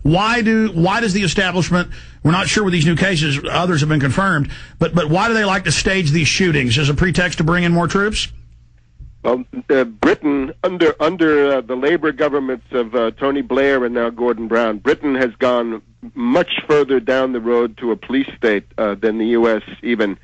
Why does the establishment, we're not sure with these new cases, others have been confirmed, but why do they like to stage these shootings? As a pretext to bring in more troops? Well, Britain, under the Labour governments of Tony Blair and now Gordon Brown, Britain has gone much further down the road to a police state than the U.S. even.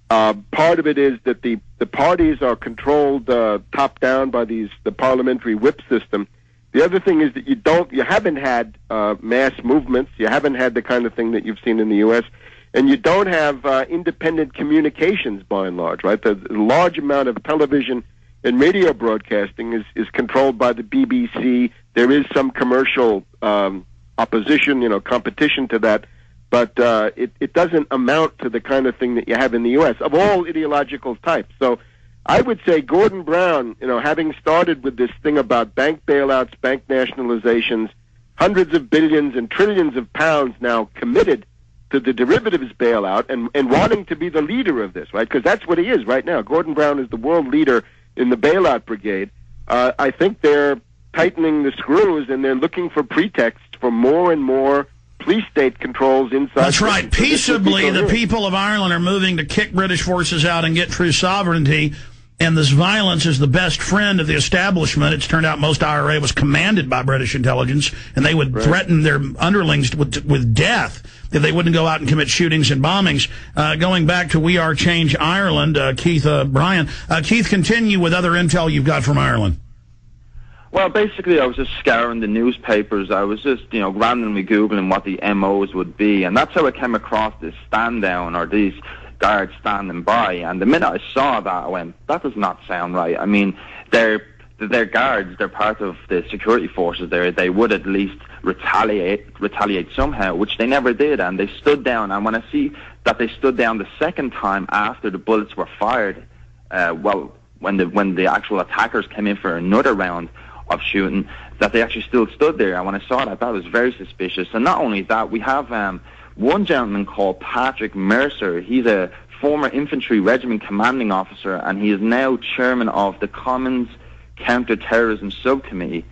Part of it is that the parties are controlled top down by the parliamentary whip system. The other thing is that you haven't had mass movements, you haven't had the kind of thing that you've seen in the U.S., and you don't have independent communications by and large, right? The large amount of television and radio broadcasting is controlled by the BBC. There is some commercial opposition, competition to that, but it doesn't amount to the kind of thing that you have in the U.S. of all ideological types. So I would say Gordon Brown, having started with this thing about bank bailouts, bank nationalizations, hundreds of billions and trillions of pounds now committed to the derivatives bailout and wanting to be the leader of this, right? Because that's what he is right now. Gordon Brown is the world leader in the bailout brigade. I think they're tightening the screws and they're looking for pretexts for more and more police state controls inside. That's right. Peaceably, the people of Ireland are moving to kick British forces out and get true sovereignty. And this violence is the best friend of the establishment. It's turned out most IRA was commanded by British intelligence, and they would threaten their underlings with death if they wouldn't go out and commit shootings and bombings. Going back to We Are Change Ireland, Keith Bryan. Keith, continue with other intel you've got from Ireland. Well, basically, I was just scouring the newspapers. I was just, randomly Googling what the MOs would be, and that's how I came across this stand down or these guards standing by. And the minute I saw that, I went, that does not sound right. I mean, they're guards. They're part of the security forces there. They would at least retaliate somehow, which they never did. And they stood down. And when I see that they stood down the second time after the bullets were fired, when the actual attackers came in for another round of shooting, that they actually still stood there. And when I saw that was very suspicious. And not only that, we have one gentleman called Patrick Mercer. He's a former infantry regiment commanding officer, and he is now chairman of the Commons Counter-Terrorism Subcommittee.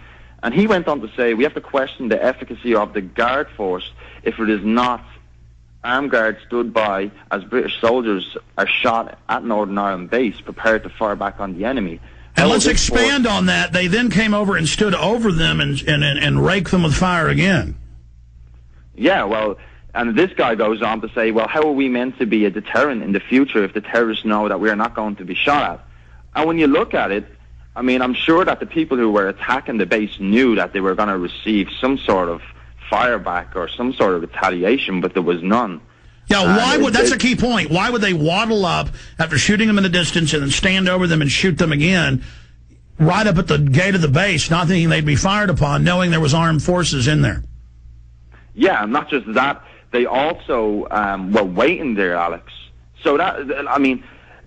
And he went on to say, we have to question the efficacy of the guard force if it is not armed guards stood by as British soldiers are shot at Northern Ireland base, prepared to fire back on the enemy. And let's expand on that. They then came over and stood over them and raked them with fire again. Yeah, well, and this guy goes on to say, well, how are we meant to be a deterrent in the future if the terrorists know that we are not going to be shot at? And when you look at it, I mean, I'm sure that the people who were attacking the base knew that they were going to receive some sort of fireback or some sort of retaliation, but there was none. Yeah, why would, that's a key point. Why would they waddle up after shooting them in the distance and then stand over them and shoot them again right up at the gate of the base, not thinking they'd be fired upon, knowing there was armed forces in there? Yeah, not just that. They also were waiting there, Alex. So that, I mean,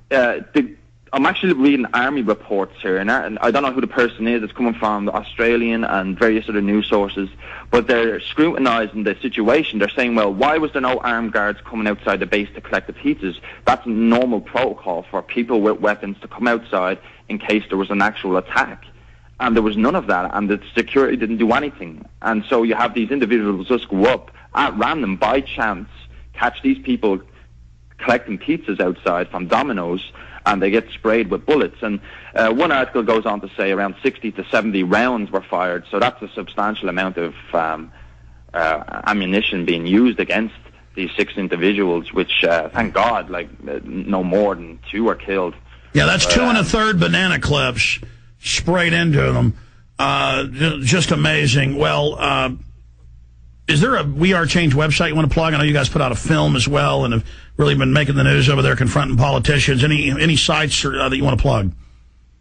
I'm actually reading army reports here, and I don't know who the person is. It's coming from the Australian and various other news sources, but they're scrutinising the situation. They're saying, well, why was there no armed guards coming outside the base to collect the pizzas? That's normal protocol for people with weapons to come outside in case there was an actual attack. And there was none of that, and the security didn't do anything. And so you have these individuals just go up at random, by chance, catch these people collecting pizzas outside from Domino's, and they get sprayed with bullets. And one article goes on to say around 60 to 70 rounds were fired, so that's a substantial amount of ammunition being used against these 6 individuals, which, thank God, no more than 2 were killed. Yeah, that's 2 1/3 banana clips sprayed into them. Just amazing. Well, is there a We Are Change website you want to plug? I know you guys put out a film as well and have really been making the news over there confronting politicians. Any sites that you want to plug?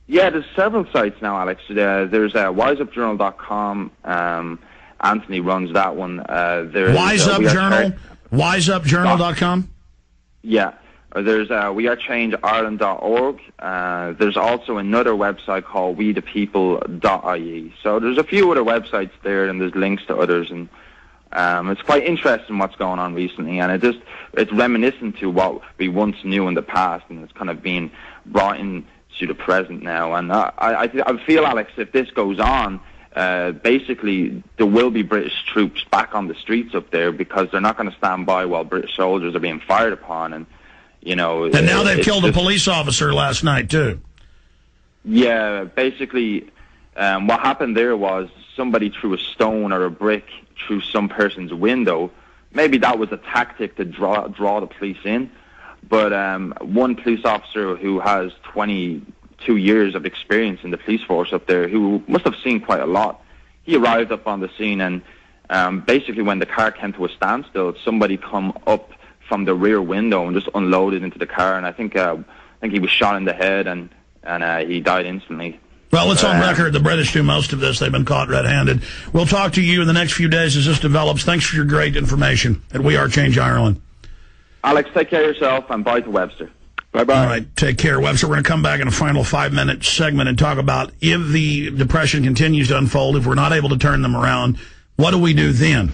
Yeah, there's several sites now, Alex. There's wiseupjournal.com. Anthony runs that one. wiseupjournal.com? Yeah. There's wearechangeIreland.org. There's also another website called wethepeople.ie. So there's a few other websites there, and there's links to others, and it's quite interesting what's going on recently, and it's reminiscent to what we once knew in the past, and it's kind of being brought into the present now. And I feel, Alex, if this goes on, basically there will be British troops back on the streets up there, because they're not going to stand by while British soldiers are being fired upon. And you know, and now they've killed a police officer last night too. Yeah, basically, what happened there was somebody threw a stone or a brick through some person's window. Maybe that was a tactic to draw the police in. But one police officer who has 22 years of experience in the police force up there, who must have seen quite a lot, he arrived up on the scene, and basically when the car came to a standstill, somebody come up from the rear window and just unloaded into the car. And I think he was shot in the head, and he died instantly. Well, it's on record. The British do most of this. They've been caught red-handed. We'll talk to you in the next few days as this develops. Thanks for your great information. And We Are Change Ireland. Alex, take care of yourself, and bye to Webster. Bye-bye. All right, take care, Webster. We're going to come back in a final 5-minute segment and talk about if the depression continues to unfold, if we're not able to turn them around, what do we do then?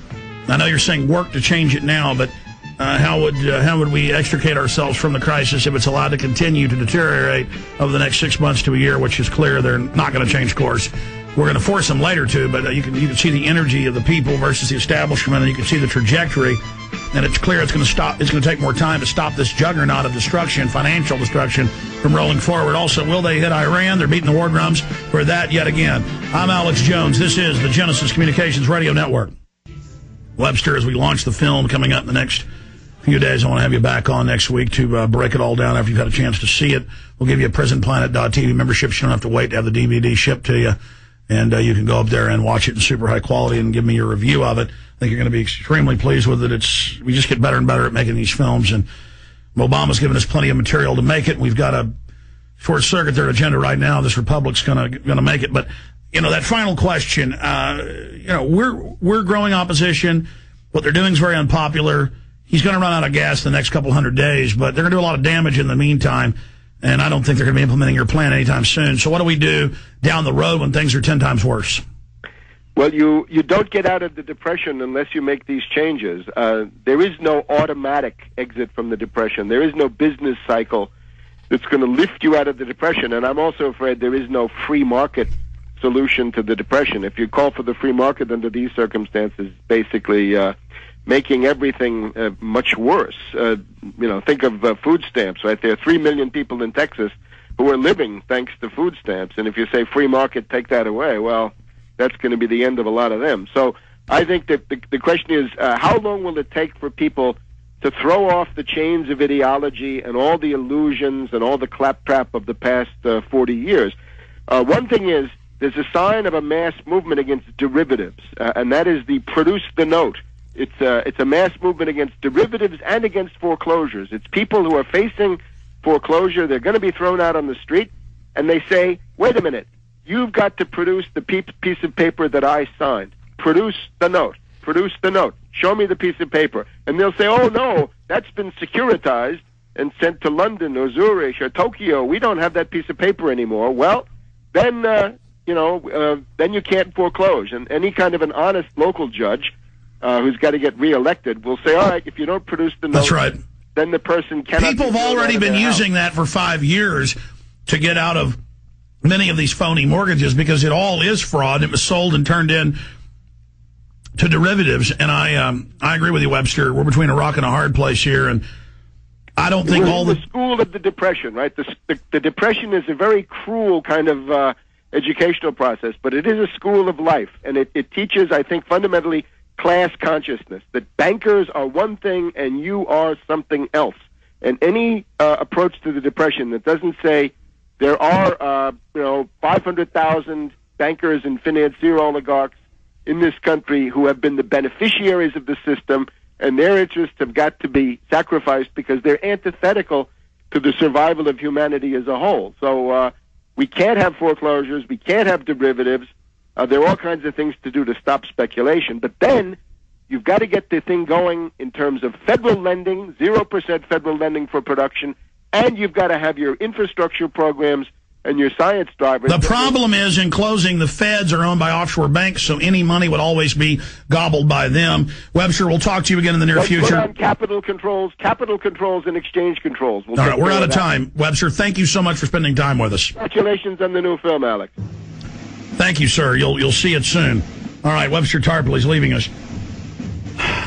I know you're saying work to change it now, but how would we extricate ourselves from the crisis if it's allowed to continue to deteriorate over the next 6 months to a year, which is clear they're not going to change course. We're going to force them later to, but you can see the energy of the people versus the establishment, and you can see the trajectory, and it's clear it's going to stop. It's going to take more time to stop this juggernaut of destruction, financial destruction, from rolling forward. Also, will they hit Iran? They're beating the war drums for that yet again. I'm Alex Jones. This is the Genesis Communications Radio Network. Webster, as we launch the film coming up in the next few days, I want to have you back on next week to break it all down after you've had a chance to see it. We'll give you a PrisonPlanet.tv membership. You don't have to wait to have the DVD shipped to you. And you can go up there and watch it in super high quality and give me your review of it. I think you're going to be extremely pleased with it. We just get better and better at making these films. And Obama's given us plenty of material to make it. We've got a short circuit their agenda right now. This Republic's going to make it. But, you know, that final question, you know, we're growing opposition. What they're doing is very unpopular. He's going to run out of gas in the next couple 100 days, but they're going to do a lot of damage in the meantime. And I don't think they're going to be implementing your plan anytime soon. So what do we do down the road when things are 10 times worse? Well, you don't get out of the depression unless you make these changes. There is no automatic exit from the depression. There is no business cycle that's going to lift you out of the depression. And I'm also afraid there is no free market solution to the depression. If you call for the free market under these circumstances, basically making everything much worse. You know, think of food stamps, right? There are 3 million people in Texas who are living thanks to food stamps. And if you say free market, take that away, well, that's going to be the end of a lot of them. So I think that the question is, how long will it take for people to throw off the chains of ideology and all the illusions and all the claptrap of the past 40 years? One thing is, there's a sign of a mass movement against derivatives, and that is the produce the note. It's a mass movement against derivatives and against foreclosures. It's people who are facing foreclosure. They're going to be thrown out on the street, and they say, wait a minute, you've got to produce the piece of paper that I signed. Produce the note. Produce the note. Show me the piece of paper. And they'll say, oh, no, that's been securitized and sent to London or Zurich or Tokyo. We don't have that piece of paper anymore. Well, then, then you can't foreclose. And any kind of an honest local judge who's got to get reelected will say, all right, if you don't produce the note, that's right, then the person cannot. People have already been using that for 5 years to get out of many of these phony mortgages because it all is fraud. It was sold and turned in to derivatives. And I agree with you, Webster. We're between a rock and a hard place here. And I don't think all the school of the Depression, right? The Depression is a very cruel kind of educational process, but it is a school of life. And it teaches, I think, fundamentally class consciousness, that bankers are one thing and you are something else. And any approach to the Depression that doesn't say there are 500,000 bankers and financier oligarchs in this country who have been the beneficiaries of the system, and their interests have got to be sacrificed because they're antithetical to the survival of humanity as a whole. So we can't have foreclosures, we can't have derivatives. There are all kinds of things to do to stop speculation. But then you've got to get the thing going in terms of federal lending, 0% federal lending for production, and you've got to have your infrastructure programs and your science drivers. The problem is, in closing, the feds are owned by offshore banks, so any money would always be gobbled by them. Webster, we'll talk to you again in the near future. Put on capital controls and exchange controls. All right, we're out of time. Webster, thank you so much for spending time with us. Congratulations on the new film, Alex. Thank you, sir. You'll see it soon. All right, Webster Tarpley's leaving us.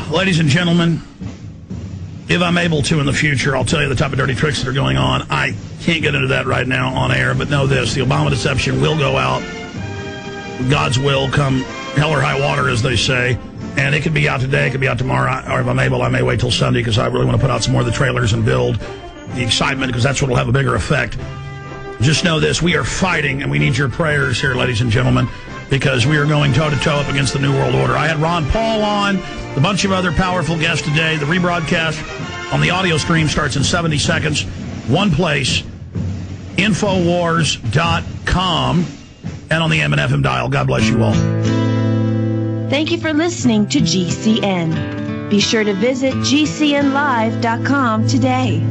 Ladies and gentlemen, if I'm able to in the future, I'll tell you the type of dirty tricks that are going on. I can't get into that right now on air, but know this. The Obama deception will go out. God's will come hell or high water, as they say. And it could be out today, it could be out tomorrow, or if I'm able, I may wait till Sunday because I really want to put out some more of the trailers and build the excitement because that's what will have a bigger effect. Just know this, we are fighting, and we need your prayers here, ladies and gentlemen, because we are going toe-to-toe up against the New World Order. I had Ron Paul on, a bunch of other powerful guests today. The rebroadcast on the audio stream starts in 70 seconds. One place, Infowars.com, and on the M&FM dial. God bless you all. Thank you for listening to GCN. Be sure to visit GCNlive.com today.